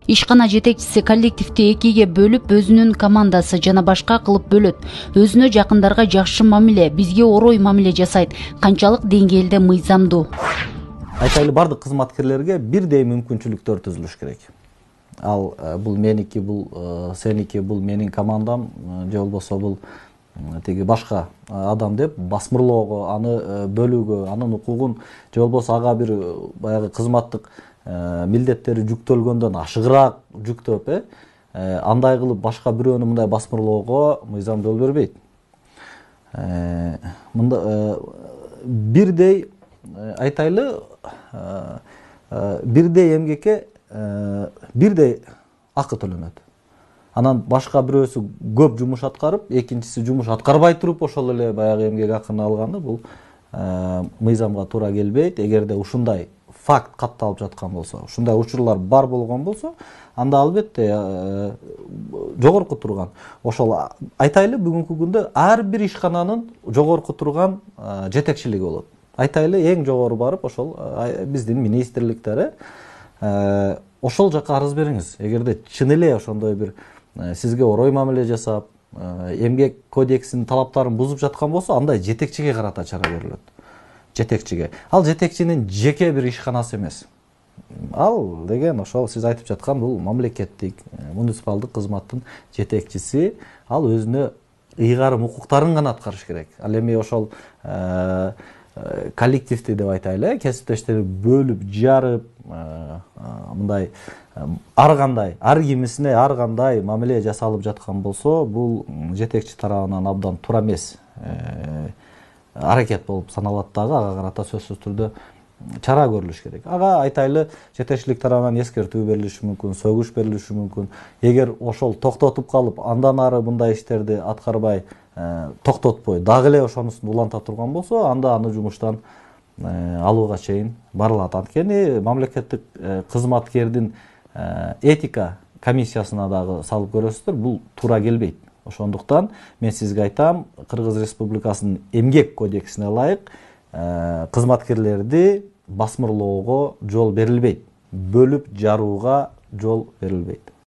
Ишкана жетекчиси коллективди экиге бөлүп, өзүнүн командасы жана башка кылып бөлөт. Өзүнө жакындарга жакшы мамиле, бизге орой мамиле жасайт. Канчалык деңгээлде мыйзамдуу? Айтайлы бардык кызматкерлерге бирдей мүмкүнчүлүктөр түзүлүш керек. Ал бул меники, бул сеники, бул менин командам, же болбосо бул теги башка адам деп басмырлоого, аны бөлүүгө, анын укугун же болбосо ага бир баягы кызматтык милдеттери жүктөлгөндөн ашыгыраак жүктөп, андай кылып башка бирөөнү мындай басмырлоого мыйзам жол бербейт. Мында бирдей айтайлы бирдей эмгекке бирдей акы төлөнөт. Анан башка бирөөсү көп жумуш аткарып, экинчиси жумуш аткарбай туруп ошол эле баягы эмгек акыны алганы бул мыйзамга туура келбейт. Эгерде ушундай факт катталып жаткан болсо, ушундай учурлар бар болгон болсо, анда албетте жогорку турган. Ошол айтайлы бүгүнкү күндө ар бир ишкананын жогорку турган жетекчилиги болот. Айтайлы эң жогору барып ошол биздин министрликтери ошол жака арыз бериңиз. Эгерде чын эле ошондой бир сизге орой мамиле жасап, эмгек кодексинин талаптарын бузуп жаткан болсо, андай жетекчиге карата чара көрүлөт. Жетекчиге. Ал жетекчинин жеке бир ишканасы эмес. Ал деген ошол сиз айтып жаткан бул мамлекеттик, муниципалдык кызматтын жетекчиси, ал өзүнө ыйгарым укуктарын гана аткарыш керек. Ал эми ошол коллективди деп айтайлы, кесиптештерди бөлүп, жарып, мындай ар кандай, ар кимисине ар кандай мамиле жасалып жаткан болсо, бул жетекчи тарабынан абдан туура эмес аракет болуп саналат дагы, ага карата сөзсүз түрдө чара көрүлүш керек. Ага айтайлы жетекчилик тарабынан эскертүү берилиши мүмкүн, сөгүш берилиши мүмкүн. Эгер ошол токтотуп калып, андан ары мындай иштерди аткарбай, токтотпой, дагы эле ошонусун уланта турган болсо, анда аны жумуштан алууга чейин барылат. Анткени мамлекеттик кызматкердин этика комиссиясына дагы салып көрөсүздөр, бул туура келбейт. Ошондуктан мен сизге айтам, Кыргыз Республикасынын эмгек кодексине ылайык кызматкерлерди басмырлоого жол берилбейт. Бөлүп жарууга жол берилбейт.